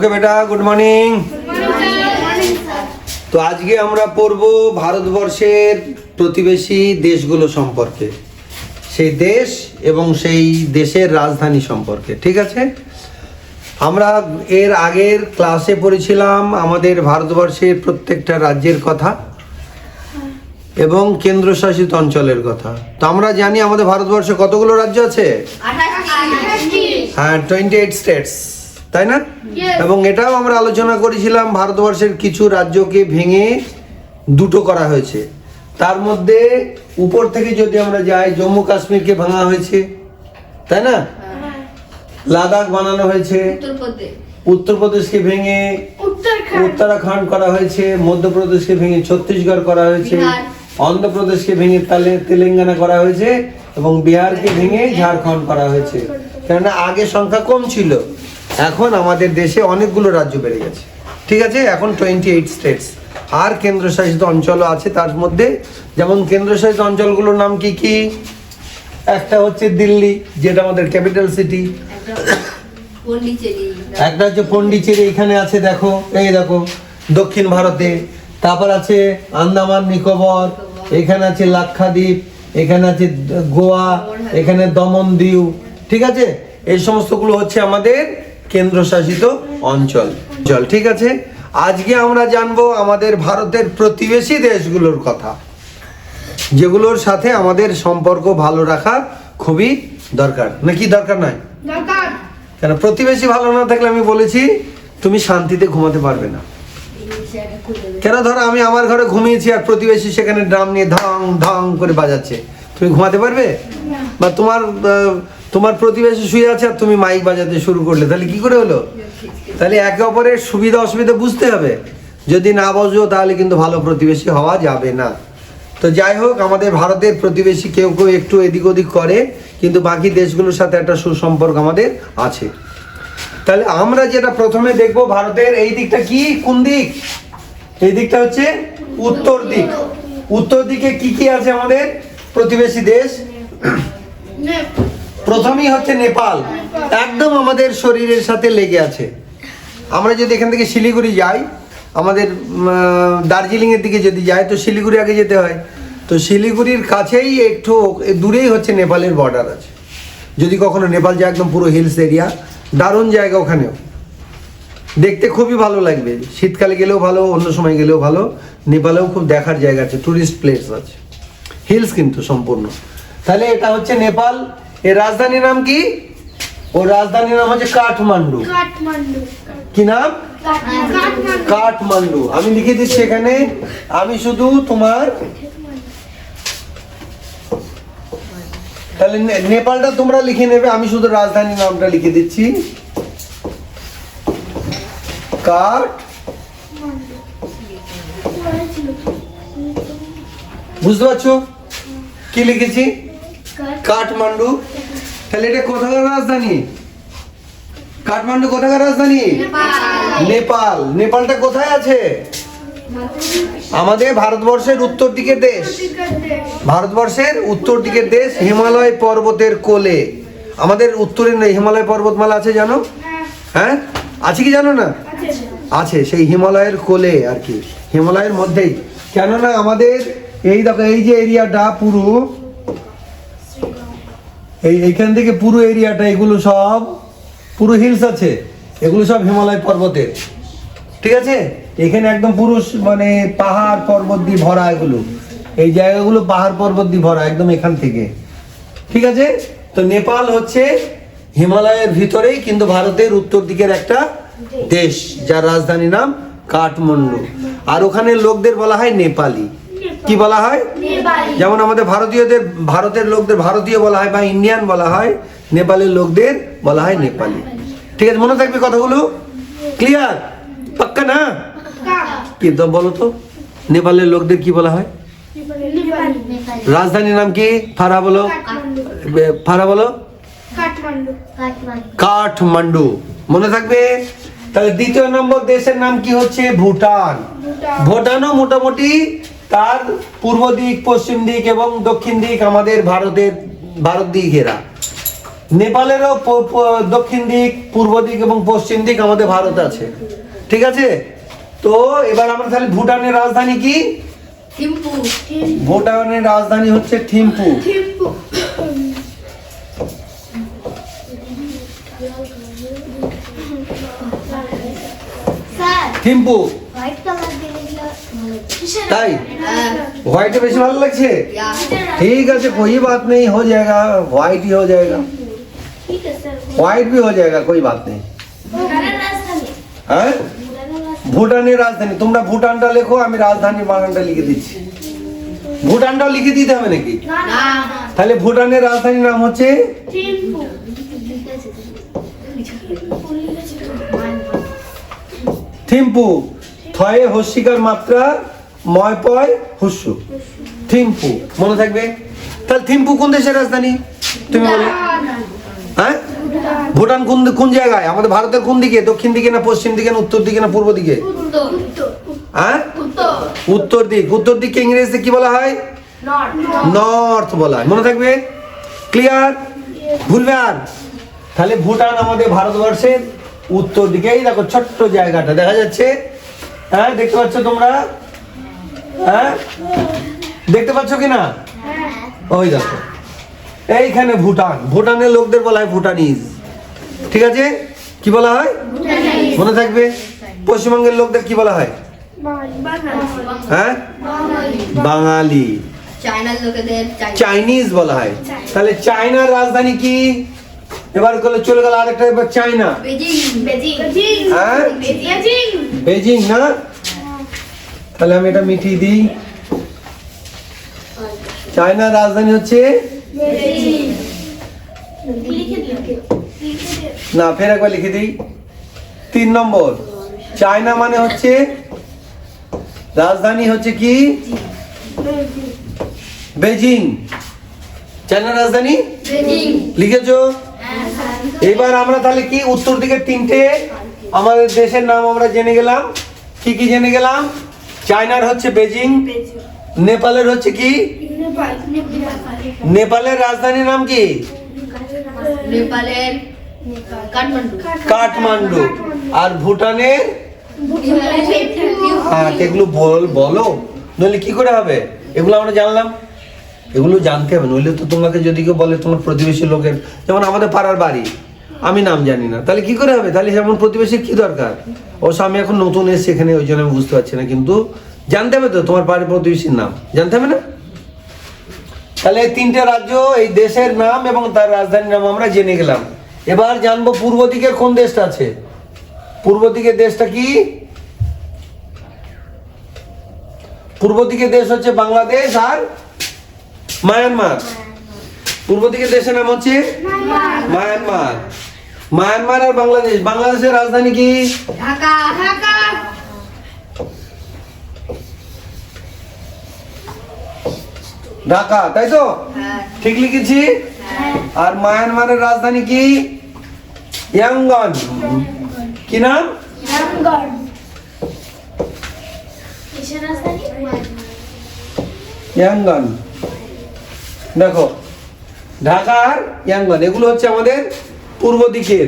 ওকে বেটা, good morning. তো আজকে আমরা পড়ব ভারতবর্ষের প্রতিবেশী দেশগুলো সম্পর্কে, সেই দেশ এবং সেই দেশের রাজধানী সম্পর্কে। ঠিক আছে, আমরা এর আগের ক্লাসে পড়েছিলাম আমাদের ভারতবর্ষের প্রত্যেকটা রাজ্যের কথা এবং কেন্দ্রশাসিত অঞ্চলের কথা। তো আমরা জানি আমাদের ভারতবর্ষে কতগুলো রাজ্য আছে? হ্যাঁ, 28 স্টেটস, তাই না? এবং এটাও আমরা আলোচনা করেছিলাম ভারতবর্ষের কিছু রাজ্যকে ভেঙে দুটো করা হয়েছে। তার মধ্যে উপর থেকে যদি আমরা যাই, জম্মু কাশ্মীরকে ভাঙা হয়েছে, তাই না? লাদাখ বানানো হয়েছে, উত্তরপ্রদেশকে ভেঙে উত্তরাখণ্ড করা হয়েছে, মধ্যপ্রদেশকে ভেঙে ছত্তিশগড় করা হয়েছে, অন্ধ্রপ্রদেশকে ভেঙে তেলেঙ্গানা করা হয়েছে এবং বিহারকে ভেঙে ঝাড়খণ্ড করা হয়েছে। কেননা আগে সংখ্যা কম ছিল, এখন আমাদের দেশে অনেকগুলো রাজ্য বেড়ে গেছে। ঠিক আছে, এখন 28 স্টেটস আর কেন্দ্রশাসিত অঞ্চলও আছে তার মধ্যে। যেমন কেন্দ্রশাসিত অঞ্চলগুলোর নাম কি কি? একটা হচ্ছে দিল্লি, যেটা আমাদের ক্যাপিটাল সিটি। একটা হচ্ছে পন্ডিচেরি, এখানে আছে, দেখো, এই দেখো দক্ষিণ ভারতে। তারপর আছে আন্দামান নিকোবর, এখানে আছে লাক্ষাদ্বীপ, এখানে আছে গোয়া, এখানে দমন দিউ। ঠিক আছে, এই সমস্তগুলো হচ্ছে আমাদের কেন্দ্রশাসিত অঞ্চল। ঠিক আছে, আজকে আমরা জানবো আমাদের ভারতের প্রতিবেশী দেশগুলোর কথা, যেগুলোর সাথে আমাদের সম্পর্ক ভালো রাখা খুবই দরকার। নাকি দরকার নয়? কেন, প্রতিবেশী ভালো না থাকলে আমি বলেছি তুমি শান্তিতে ঘুমাতে পারবে না। কেন, ধরো আমি আমার ঘরে ঘুমিয়েছি আর প্রতিবেশী সেখানে ড্রাম নিয়ে ধাং ধাং করে বাজাচ্ছে, তুমি ঘুমাতে পারবে? বা তোমার প্রতিবেশী শুয়ে আছে আর তুমি মাইক বাজাতে শুরু করলে, তাহলে কি করে হলো? তাহলে একে অপরের সুবিধা অসুবিধা বুঝতে হবে। যদি না বোঝো তাহলে কিন্তু ভালো প্রতিবেশী হওয়া যাবে না। তো যাই হোক, আমাদের ভারতের প্রতিবেশী কেউ কেউ একটু এদিক ওদিক করে, কিন্তু বাকি দেশগুলোর সাথে একটা সুসম্পর্ক আমাদের আছে। তাহলে আমরা যেটা প্রথমে দেখবো, ভারতের এই দিকটা কি, কোন দিক? এই দিকটা হচ্ছে উত্তর দিক। উত্তর দিকে কি কি আছে আমাদের প্রতিবেশী দেশ? প্রথমেই হচ্ছে নেপাল, একদম আমাদের শরীরের সাথে লেগে আছে। আমরা যদি এখান থেকে শিলিগুড়ি যাই, আমাদের দার্জিলিং এর দিকে যদি যাই, তো শিলিগুড়ি আগে যেতে হয়। তো শিলিগুড়ির কাছেই একটু দূরেই হচ্ছে নেপালের বর্ডার আছে। যদি কখনো নেপাল যায়, একদম পুরো হিলস এরিয়া, দারুণ জায়গা, ওখানেও দেখতে খুবই ভালো লাগবে। শীতকালে গেলেও ভালো, অন্য সময় গেলেও ভালো। নেপালেও খুব দেখার জায়গা আছে, টুরিস্ট প্লেস আছে, হিলস কিন্তু সম্পূর্ণ। তাহলে এটা হচ্ছে নেপাল। এর রাজধানীর নাম কি? ওর রাজধানীর নাম হচ্ছে কাঠমান্ডু। কি নাম? কাঠমান্ডু। আমি লিখে দিচ্ছি এখানে, আমি শুধু তোমার, তাহলে নেপালটা তোমরা লিখে নেবে, আমি শুধু রাজধানীর নামটা লিখে দিচ্ছি, বুঝতে পারছো কি লিখেছি? কাঠমান্ডু। তাহলে এটা কোথাকার রাজধানী? কাঠমান্ডু কোথাকার রাজধানী? নেপাল। নেপালটা কোথায় আছে? আমাদের ভারতবর্ষের উত্তর দিকের দেশ। ভারতবর্ষের উত্তর দিকের দেশ, হিমালয় পর্বতের কোলে। আমাদের উত্তরে হিমালয় পর্বতমালা আছে, জানো? হ্যাঁ, আছে কি জানো না? আছে, সেই হিমালয়ের কোলে আর কি, হিমালয়ের মধ্যেই। কেননা আমাদের এই দেখো, এই যে এরিয়াটা পুরো, এইখান থেকে পুরো এরিয়াটা, এগুলো সব পুরো হিলস আছে, এগুলো সব হিমালয় পর্বতের। ঠিক আছে, এখানে একদম পুরো মানে পাহাড় পর্বত দিয়ে ভরা, এগুলো এই জায়গাগুলো পাহাড় পর্বত দিয়ে ভরা একদম এখান থেকে। ঠিক আছে, তো নেপাল হচ্ছে হিমালয়ের ভিতরেই, কিন্তু ভারতের উত্তর দিকের একটা দেশ, যার রাজধানী নাম কাঠমান্ডু। আর ওখানে লোকদের বলা হয় নেপালি। কি বলা হয়? যেমন আমাদের ভারতের লোকদের ভারতীয় বলা হয় বা ইন্ডিয়ান বলা হয়, নেপালের লোকদের বলা হয় নেপালি। ঠিক আছে, মনে থাকবে কথাগুলো? ক্লিয়ার? পাক্কা না? কিন্তু বলো তো, নেপালের লোকদের কি বলা হয়? রাজধানীর নাম কি? ফারা বলো, ফারা বলো। কাঠমান্ডু। মনে থাকবে? তাহলে দ্বিতীয় নম্বর দেশের নাম কি হচ্ছে? ভুটান। ভুটানও মোটামুটি তার পূর্ব দিক, পশ্চিম দিক এবং দক্ষিণ দিক আমাদের ভারত দিয়ে ঘেরা। নেপালেরও দক্ষিণ দিক, পূর্ব দিক এবং পশ্চিম দিক আমাদের ভারতে আছে। ঠিক আছে, তো এবার আমরা তাহলে ভুটানের রাজধানী কি? থিম্পু। ভুটানের রাজধানী হচ্ছে Thimphu. Thimphu. Sir Thimphu, white colour দিলে তাই হোয়াইটে বেশি ভালো লাগছে? ठीक है सर, कोई बात नहीं, हो जाएगा, व्हाइट ही हो जाएगा, ঠিক আছে স্যার। व्हाइट भी हो जाएगा, कोई बात नहीं। ভুটানের রাজধানী। হ্যাঁ, ভুটানের রাজধানী। ভুটানের রাজধানী, তোমরা ভুটানটা লেখো, আমি রাজধানী বানানটা লিখে দিচ্ছি। ভুটানটাও লিখে দিতে হবে নাকি? না না। তাহলে ভুটানের রাজধানীর নাম হচ্ছে থিম্পু। থিম্পু। থয়ে হস্যিকার মাত্রা, ময় পয় হুস্যু, থিম্পু, মনে থাকবে। তাহলে থিম্পু কোন দেশের রাজধানী তুমি বলো? হ্যাঁ, ভুটান কোন কোন জায়গায়? আমাদের ভারতের কোন দিকে? দক্ষিণ দিকে না পশ্চিম দিকে না উত্তর দিকে না পূর্ব দিকে? উত্তর। হ্যাঁ, উত্তর। উত্তর দিক। উত্তর দিককে ইংরেজিতে কি বলা হয়? নর্থ। নর্থ বলা হয়, মনে থাকবে। ক্লিয়ার? ভুলবে আর? তাহলে ভুটান আমাদের ভারতবর্ষের উত্তর দিকে। এই দেখো ছোট্ট জায়গাটা দেখা যাচ্ছে, হ্যাঁ দেখতে পাচ্ছ তোমরা? হ্যাঁ, দেখতে পাচ্ছ কিনা? ওই দেখো এইখানে ভুটান। ভুটানের লোকদের বলা হয় ভুটানিজ। ঠিক আছে, কি বলা হয়? মনে থাকবে। পশ্চিমবঙ্গের লোকদের কি বলা হয়? হ্যাঁ, বাঙালি। চায়নার লোকেদের চাইনিজ বলা হয়। তাহলে চায়নার রাজধানী কি? এবার চলে গেল আরেকটা, এবার চায়না। বেজিং। বেজিং। হ্যাঁ, বেজিং। বেজিং না? তাহলে আমি এটা মিটিয়ে দিই। চায়নার রাজধানী হচ্ছে, বেজিং। না ফের একবার লিখে দিই। 3 নম্বর, চায়না মানে হচ্ছে রাজধানী হচ্ছে কি? বেজিং। চায়নার রাজধানী বেজিং। লিখেছো? এবার আমরা তাহলে কি উত্তর দিকে 3টে আমাদের দেশের নাম আমরা জেনে গেলাম। কি কি জেনে গেলাম? চায়নার হচ্ছে বেজিং, নেপালের হচ্ছে কি? নেপালের রাজধানীর নাম কি? নেপালের কাঠমান্ডু। কাঠমান্ডু। আর ভুটানের? হ্যাঁ, এগুলো বলো, নইলে কি করে হবে? এগুলো আমরা জানলাম, এগুলো জানতে হবে, নইলে তো তোমাকে যদি কেউ বলে তোমার প্রতিবেশী লোকের, যেমন আমাদের পাড়ার বাড়ি, আমি নাম জানি না, তাহলে কি করে হবে? তাহলে যেমন প্রতিবেশীর কি দরকার? অবশ্য আমি এখন নতুন এসেছি এখানে, ওই জন্য আমি বুঝতে পারছি না, কিন্তু জানতে হবে তো তোমার পাড়ার প্রতিবেশীর নাম, জানতে হবে না? তাহলে এই 3টে রাজ্য, এই দেশের নাম এবং তার রাজধানীর নাম আমরা জেনে গেলাম। এবার জানবো পূর্ব দিকের কোন দেশটা আছে। পূর্ব দিকের দেশটা কি? পূর্ব দিকের দেশ হচ্ছে বাংলাদেশ আর মায়ানমার। পূর্ব দিকের দেশের নাম হচ্ছে মায়ানমার। মায়ানমার আর বাংলাদেশ। বাংলাদেশের রাজধানী কি? ঢাকা। ঢাকা। ঢাকা, তাই তো? হ্যাঁ। ঠিক লিখেছি? হ্যাঁ। আর মায়ানমারের রাজধানী কি? ইয়াঙ্গন। কি নাম? ইয়াঙ্গন। কিসের রাজধানী? ইয়াঙ্গন। দেখো, ঢাকা আর ইয়াঙ্গন, এগুলো হচ্ছে আমাদের পূর্ব দিকের।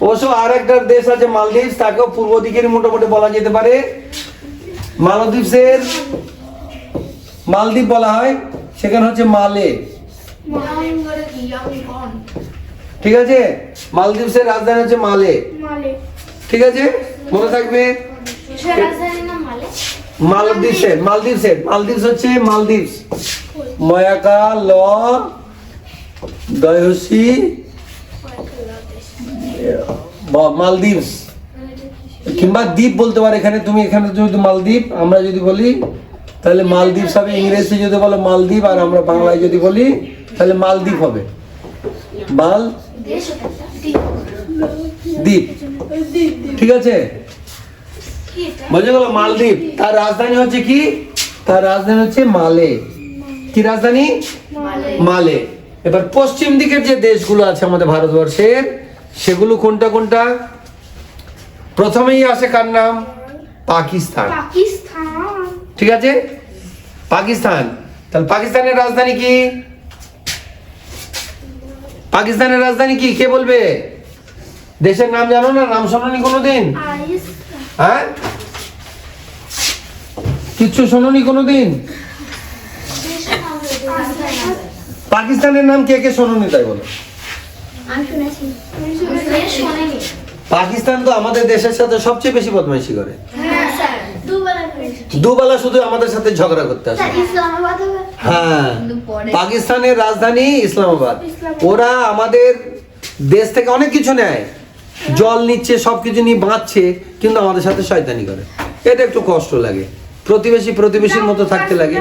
অবশ্য আর একটা দেশ আছে মালদ্বীপ, তাকেও পূর্ব দিকের মোটামুটি বলা যেতে পারে। মালদ্বীপ বলা হয়, সেখানে হচ্ছে মালে। ঠিক আছে, মালদ্বীপের রাজধানী হচ্ছে মালে। ঠিক আছে, মনে থাকবে। মালদ্বীপস হচ্ছে মালদ্বীপস, ময়াকা ল দয়সি মালদ্বীপস, কিংবা দ্বীপ বলতে পারো। এখানে তুমি যদি মালদ্বীপ আমরা যদি বলি তাহলে মালদ্বীপস হবে। ইংরেজি যদি বলো মালদ্বীপ, আর আমরা বাংলায় যদি বলি তাহলে মালদ্বীপ হবে। দ্বীপ। ঠিক আছে, বোঝা গেল? মালদ্বীপ, তার রাজধানী হচ্ছে কি? তার রাজধানী হচ্ছে মালে। কি রাজধানী? মালে। এবার পশ্চিম দিকের যে দেশগুলো আছে আমাদের ভারতবর্ষের, সেগুলো কোনটা কোনটা? প্রথমেই আসে কার নাম? পাকিস্তান। ঠিক আছে, পাকিস্তান। তাহলে পাকিস্তানের রাজধানী কি? পাকিস্তানের রাজধানী কি, কে বলবে? দেশের নাম জানো না? নাম শোনোনি কোনোদিন? হ্যাঁ, কিচ্ছু শোনোনি কোনোদিন? পাকিস্তানের নাম কে কে শোনোনি তাই বলো? আমি শুনেছি শোনেনি। পাকিস্তান তো আমাদের দেশের সাথে সবচেয়ে বেশি বদমাইশি করে। হ্যাঁ স্যার দুবেলা করেছি। দুবেলা শুধু আমাদের সাথে ঝগড়া করতে আসে। স্যার ইসলামাবাদ হবে। হ্যাঁ, পাকিস্তানের রাজধানী ইসলামাবাদ। ওরা আমাদের দেশ থেকে অনেক কিছু নেয়, জল নিচ্ছে, সবকিছু নিয়ে বাঁচছে, কিন্তু আমাদের সাথে শয়তানি করে। এটা একটু কষ্ট লাগে, প্রতিবেশীর মতো থাকতে লাগে।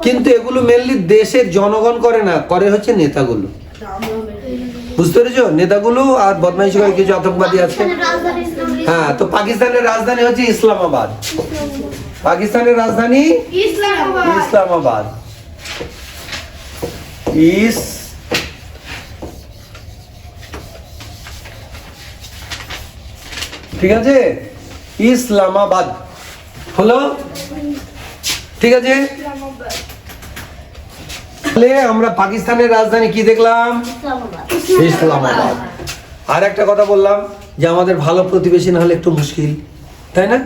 কিন্তু এগুলো মেনলি দেশের জনগণ করে না, করে হচ্ছে নেতাগুলো। বুঝতে পেরেছো? নেতাগুলো আর বদমাইশি করে কিছু আতঙ্কবাদী আছে। রাজধানী ইসলামাবাদ। হ্যাঁ, তো পাকিস্তানের রাজধানী হচ্ছে ইসলামাবাদ। পাকিস্তানের রাজধানী ইসলামাবাদ। ঠিক আছে, ইসলামাবাদ হলো। ঠিক আছে, তাহলে আমরা পাকিস্তানের রাজধানী কি দেখলাম? ইসলামাবাদ। আর একটা কথা বললাম যে আমাদের ভালো প্রতিবেশী না হলে একটু মুশকিল, তাই না?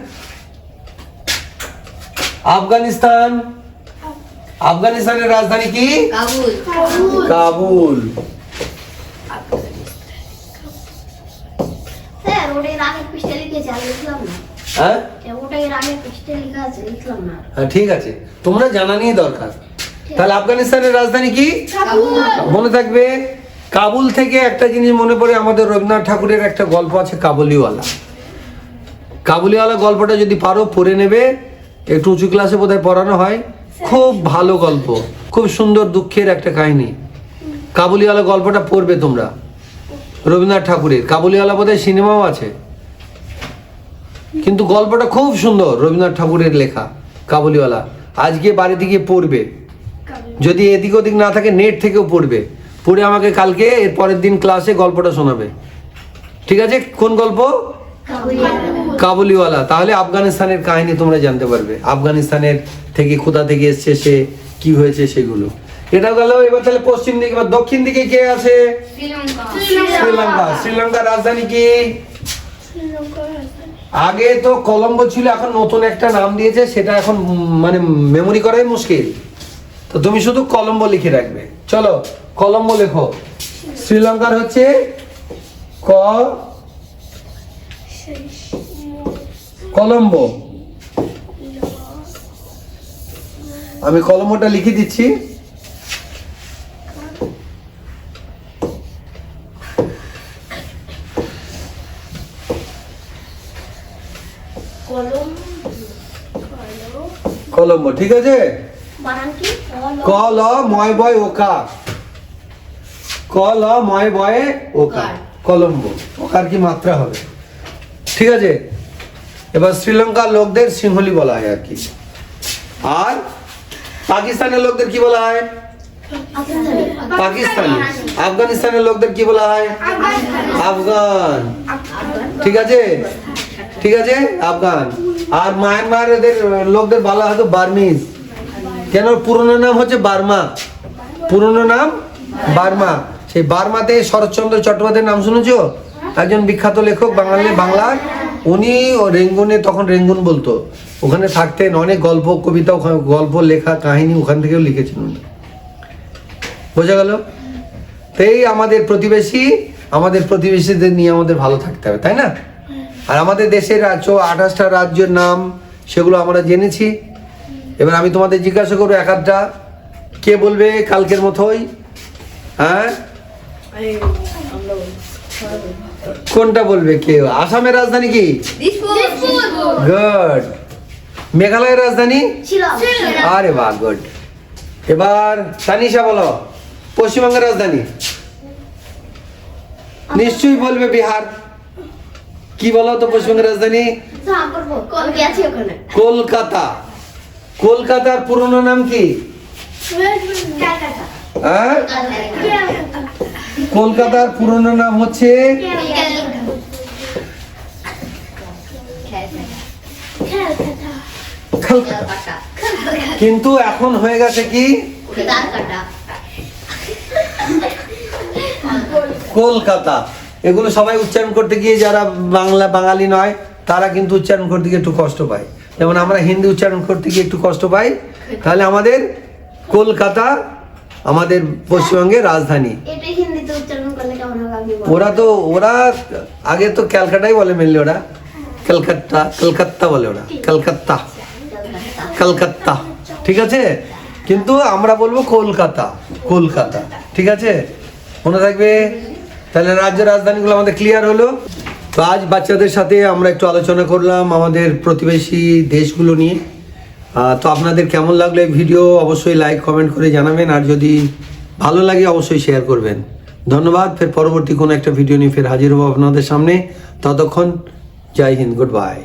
আফগানিস্তান, আফগানিস্তানের রাজধানী কি? কাবুল। স্যার ওটাই রাগের পৃষ্ঠে লিখেছে আর লিখলাম না। হ্যাঁ ওটাই রাগের পৃষ্ঠে লেখা আছে লিখলাম না। হ্যাঁ, ঠিক আছে, তোমরা জানা নিয়ে দরকার। তাহলে আফগানিস্তানের রাজধানী কি? মনে থাকবে। কাবুল থেকে একটা জিনিস মনে পড়ে, আমাদের রবীন্দ্রনাথ ঠাকুরের একটা গল্প আছে কাবুলিওয়ালা। কাবুলিওয়ালা গল্পটা যদি পারো পড়ে নেবে, একটু উঁচু ক্লাসে বোধহয় পড়ানো হয়। খুব ভালো গল্প, খুব সুন্দর, দুঃখের একটা কাহিনী। কাবুলিওয়ালা গল্পটা পড়বে তোমরা, রবীন্দ্রনাথ ঠাকুরের। কাবুলিওয়ালা বোধহয় সিনেমাও আছে, কিন্তু গল্পটা খুব সুন্দর, রবীন্দ্রনাথ ঠাকুরের লেখা কাবুলিওয়ালা। আজকে বাড়িতে গিয়ে পড়বে, যদি এদিক ওদিক না থাকে নেট থেকেও পড়বে, পড়ে আমাকে কালকে এর পরের দিন ক্লাসে গল্পটা শোনাবে। ঠিক আছে? কোন গল্প? কাবুলিওয়ালা। তাহলে আফগানিস্তানের কাহিনী তোমরা জানতে পারবে, আফগানিস্তানের থেকে কোথা থেকে এসছে, সে কি হয়েছে সেগুলো। এটা গেল। এবার তাহলে পশ্চিম দিকে, এবার দক্ষিণ দিকে কে আছে? শ্রীলঙ্কা। শ্রীলঙ্কার রাজধানী কি? আগে তো কলম্বো ছিল, এখন নতুন একটা নাম দিয়েছে, সেটা এখন মানে মেমোরি করাই মুশকিল। তো তুমি শুধু কলম্বো লিখে রাখবে। চলো কলম্বো লেখো। শ্রীলঙ্কার হচ্ছে কলম্বো। আমি কলম্বোটা লিখে দিচ্ছি। কলম্বো। ঠিক আছে, বানান কি? ক ল ময় বয় ওকা, ক ল ময় বয়ে ওকা, কলম্বো। ওকার কি মাত্রা হবে? ঠিক আছে। এবার শ্রীলঙ্কার লোকদের সিংহলি বলা হয় আর কি। আর পাকিস্তানের লোকদের কি বলা হয়? পাকিস্তানি। আফগানিস্তানের লোকদের কি বলা হয়? আফগান। ঠিক আছে, ঠিক আছে, আফগান। আর মায়ানমার এদের লোকদের বলা হয়তো বার্মিজ। কেন? পুরনো নাম হচ্ছে বার্মা, পুরনো নাম বার্মা। সেই বার্মাতে শরৎচন্দ্র চট্টোপাধ্যায়ের নাম শুনেছো? একজন বিখ্যাত লেখক বাংলার। উনি রেঙ্গুনে, তখন রেঙ্গুন বলতো, ওখানে থাকতেন। অনেক গল্প, কবিতা, গল্প লেখা, কাহিনী ওখান থেকেও লিখেছেন উনি। বোঝা গেল? তাই আমাদের প্রতিবেশীদের নিয়ে আমাদের ভালো থাকতে হবে, তাই না? আর আমাদের দেশের 28টা রাজ্যের নাম, সেগুলো আমরা জেনেছি। এবার আমি তোমাদের জিজ্ঞাসা করবো এক আধটা, কে বলবে কালকের মতোই? হ্যাঁ, কোনটা বলবে কেউ? আসামের রাজধানী কি? গুড। মেঘালয়ের রাজধানী? আরে বাহ, গুড। এবার তানিশা বলো, পশ্চিমবঙ্গের রাজধানী? নিশ্চয়ই বলবে বিহার। কি বলো তো পশ্চিমবঙ্গের রাজধানী? কলকাতা। কলকাতার পুরনো নাম কি? হ্যাঁ, কলকাতার পুরনো নাম হচ্ছে কলকাতা। কিন্তু এখন হয়ে গেছে কি? কলকাতা। এগুলো সবাই উচ্চারণ করতে গিয়ে যারা বাঙালি নয় তারা কিন্তু উচ্চারণ করতে গিয়ে একটু কষ্ট পায়, যেমন আমরা হিন্দি উচ্চারণ করতে গিয়ে একটু কষ্ট পাই, তাহলে আমাদের কলকাতা আমাদের পশ্চিমবঙ্গের রাজধানী। এটা হিন্দিতে উচ্চারণ করলে কেমন হবে আপনি বলুন? ওরা আগে তো ক্যালকাটাই বলে, মেনলি ওরা কলকাতা বলে, ওরা কলকাতা কলকাতা, ঠিক আছে, কিন্তু আমরা বলবো কলকাতা কলকাতা, ঠিক আছে, মনে থাকবে। তাহলে রাজ্য রাজধানীগুলো আমাদের ক্লিয়ার হলো। তো আজ বাচ্চাদের সাথে আমরা একটু আলোচনা করলাম আমাদের প্রতিবেশী দেশগুলো নিয়ে। তো আপনাদের কেমন লাগলো এই ভিডিও অবশ্যই লাইক কমেন্ট করে জানাবেন, আর যদি ভালো লাগে অবশ্যই শেয়ার করবেন। ধন্যবাদ। ফের পরবর্তী কোনো একটা ভিডিও নিয়ে ফের হাজির হবো আপনাদের সামনে। ততক্ষণ জয় হিন্দ, গুড বাই।